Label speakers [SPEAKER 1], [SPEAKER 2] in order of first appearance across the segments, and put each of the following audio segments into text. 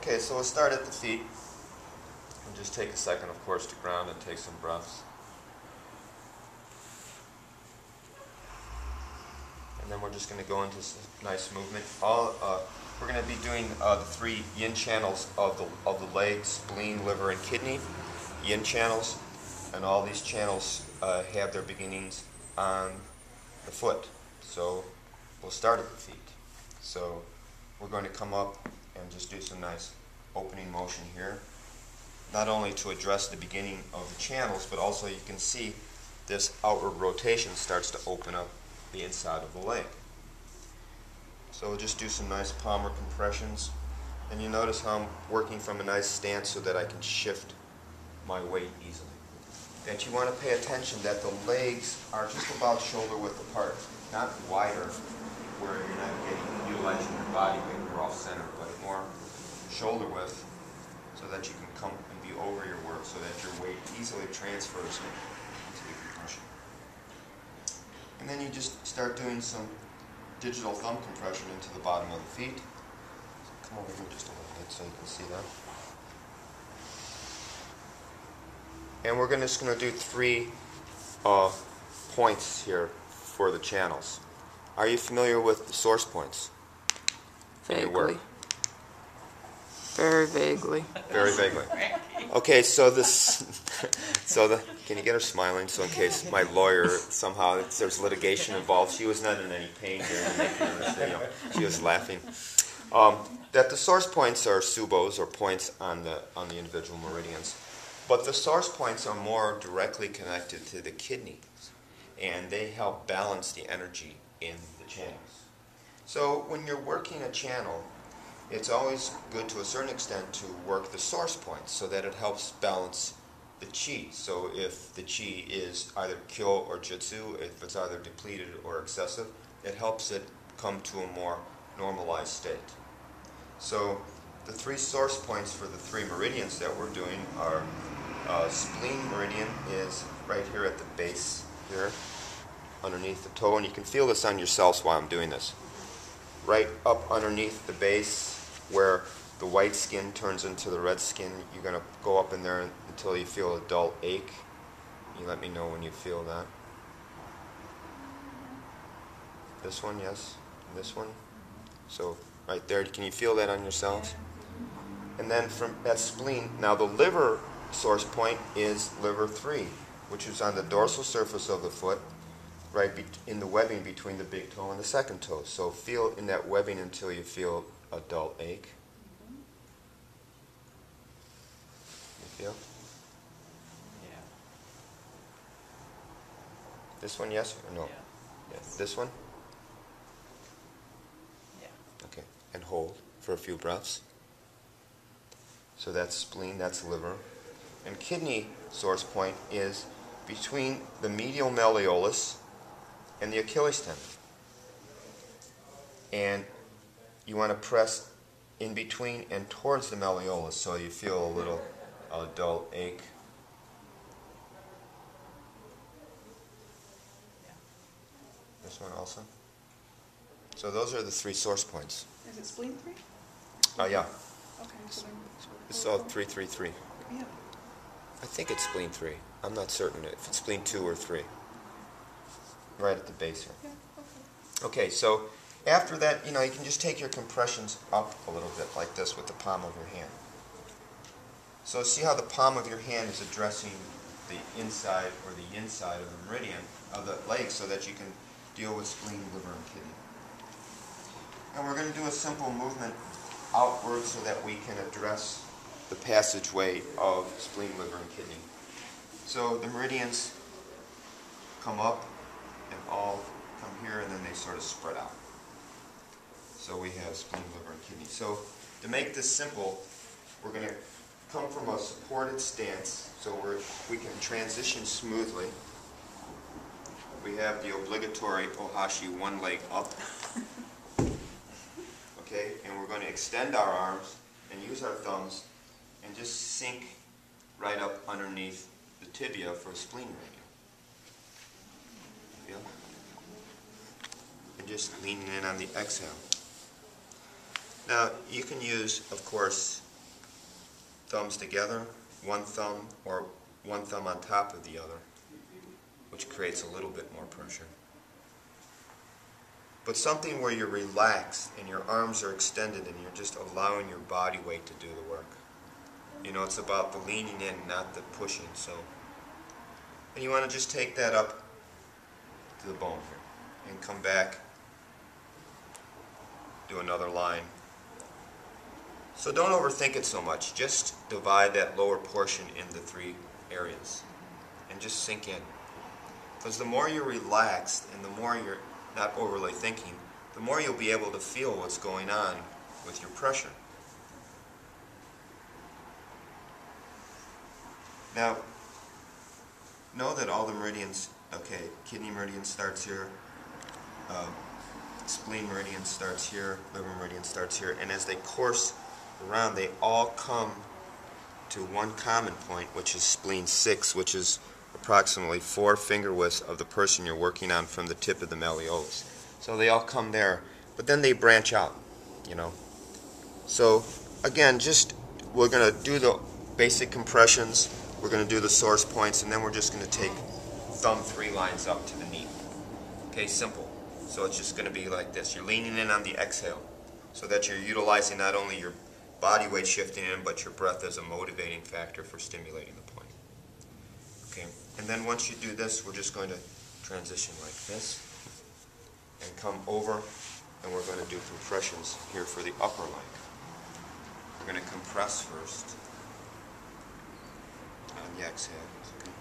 [SPEAKER 1] Okay, so we'll start at the feet. And just take a second, of course, to ground and take some breaths. And then we're just going to go into this nice movement. We're going to be doing the three yin channels of the legs: spleen, liver, and kidney. Yin channels, and all these channels have their beginnings on the foot. So we'll start at the feet. So we're going to come up and just do some nice opening motion here. Not only to address the beginning of the channels, but also you can see this outward rotation starts to open up the inside of the leg. So we'll just do some nice palmar compressions. And you notice how I'm working from a nice stance so that I can shift my weight easily. That you want to pay attention that the legs are just about shoulder width apart, not wider where you're not utilizing your body weight, you're off center, but more shoulder width so that you can come and be over your work so that your weight easily transfers into the compression. And then you just start doing some digital thumb compression into the bottom of the feet. So come over here just a little bit so you can see that. And we're just going to do three points here for the channels. Are you familiar with the source points?
[SPEAKER 2] Vaguely. Very vaguely.
[SPEAKER 1] Very vaguely. Okay, so can you get her smiling? So in case my lawyer somehow there's litigation involved, she was not in any pain here. She was laughing. That the source points are subos, or points on the individual meridians, but the source points are more directly connected to the kidneys, and they help balance the energy in the channels. So when you're working a channel, it's always good to a certain extent to work the source points so that it helps balance the chi. So if the chi is either kyo or jutsu, if it's either depleted or excessive, it helps it come to a more normalized state. So the three source points for the three meridians that we're doing are spleen meridian is right here at the base here, underneath the toe, and you can feel this on yourselves while I'm doing this. Right up underneath the base where the white skin turns into the red skin, you're going to go up in there until you feel a dull ache. You let me know when you feel that. This one, yes. And this one. So right there, can you feel that on yourselves? And then from that spleen, now the liver source point is liver 3, which is on the dorsal surface of the foot, right in the webbing between the big toe and the second toe. So feel in that webbing until you feel a dull ache. You feel?
[SPEAKER 3] Yeah.
[SPEAKER 1] This one, yes or no?
[SPEAKER 3] Yeah.
[SPEAKER 1] Yes. This one?
[SPEAKER 3] Yeah.
[SPEAKER 1] Okay. And hold for a few breaths. So that's spleen, that's liver. And kidney source point is between the medial malleolus and the Achilles tendon. And you want to press in between and towards the malleolus so you feel a little dull ache.
[SPEAKER 3] Yeah.
[SPEAKER 1] This one also. So those are the three source points.
[SPEAKER 4] Is it spleen 3?
[SPEAKER 1] Yeah.
[SPEAKER 4] Okay, so then
[SPEAKER 1] It's all 3, 3, 3.
[SPEAKER 4] yeah.
[SPEAKER 1] I think it's spleen 3. I'm not certain if it's spleen 2 or 3. Right at the base here.
[SPEAKER 4] Yeah, okay.
[SPEAKER 1] Okay, so after that, you can just take your compressions up a little bit like this with the palm of your hand. So see how the palm of your hand is addressing the inside or the inside of the meridian of the leg so that you can deal with spleen, liver, and kidney. And we're going to do a simple movement outward so that we can address the passageway of spleen, liver, and kidney. So the meridians come up and all come here, and then they sort of spread out. So we have spleen, liver, and kidney. So to make this simple, we're going to come from a supported stance so we can transition smoothly. We have the obligatory ohashi, one leg up. Okay, and we're going to extend our arms and use our thumbs and just sink right up underneath the tibia for a spleen meridian. Feel? And just leaning in on the exhale. Now, you can use, of course, thumbs together, one thumb or one thumb on top of the other, which creates a little bit more pressure. But something where you're relaxed and your arms are extended and you're just allowing your body weight to do the work. You know, it's about the leaning in, not the pushing. So, and you want to just take that up to the bone here and come back, do another line. So don't overthink it so much. Just divide that lower portion into 3 areas and just sink in. Because the more you're relaxed and the more you're not overly thinking, the more you'll be able to feel what's going on with your pressure. Now, know that all the meridians, okay, kidney meridian starts here, spleen meridian starts here, liver meridian starts here, and as they course around, they all come to one common point, which is spleen 6, which is approximately 4 finger widths of the person you're working on from the tip of the malleolus. So they all come there, but then they branch out, you know. So again, we're going to do the basic compressions, we're going to do the source points, and then we're just going to take thumb 3 lines up to the knee. Okay, simple. So it's just going to be like this. You're leaning in on the exhale so that you're utilizing not only your body weight shifting in, but your breath as a motivating factor for stimulating the point. Okay, and then once you do this, we're just going to transition like this and come over, and we're going to do compressions here for the upper leg. We're going to compress first on the exhale. Okay.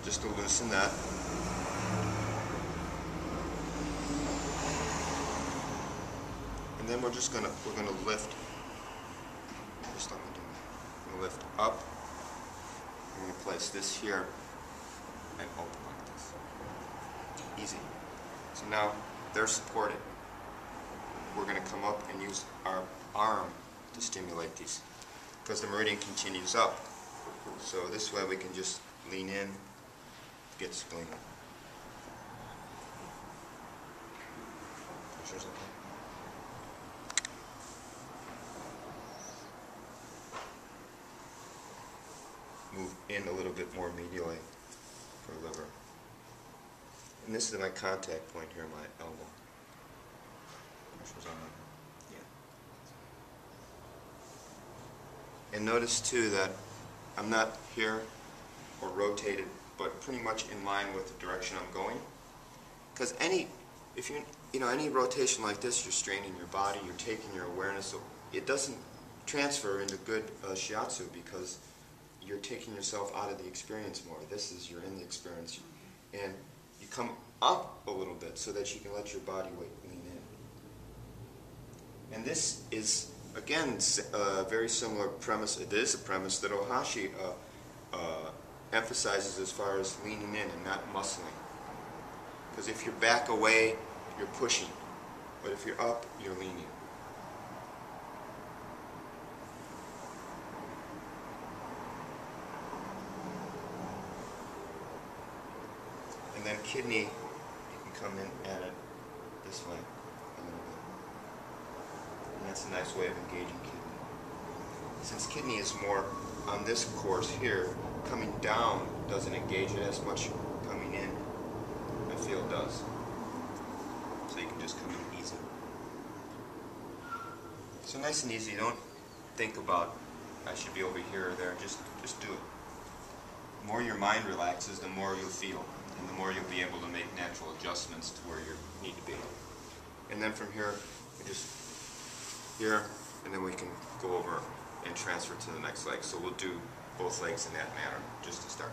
[SPEAKER 1] Just to loosen that. And then we're going to lift. Just let me do that. We're going to lift up. I'm going to place this here and open like this. Easy. So now they're supported. We're going to come up and use our arm to stimulate these because the meridian continues up. So this way we can just lean in, get spleen. Pressure's okay. Move in a little bit more medially for liver. And this is my contact point here, my elbow. Pressure's on that. Yeah. And notice too that I'm not here or rotated, but pretty much in line with the direction I'm going. Because any rotation like this, you're straining your body, you're taking your awareness, so it doesn't transfer into good shiatsu because you're taking yourself out of the experience more. This is you're in the experience. And you come up a little bit so that you can let your body weight lean in. And this is, again, a very similar premise. It is a premise that Ohashi emphasizes as far as leaning in and not muscling. Because if you're back away, you're pushing. But if you're up, you're leaning. And then kidney, you can come in at it this way a little bit. And that's a nice way of engaging kidney. Since kidney is more on this course here, coming down doesn't engage it as much. Coming in, I feel it does. So you can just come in easy. So nice and easy. Don't think about I should be over here or there. Just do it. The more your mind relaxes, the more you'll feel. And the more you'll be able to make natural adjustments to where you need to be. And then from here, we just here, and then we can go over and transfer to the next leg. So we'll do both legs in that manner, just to start.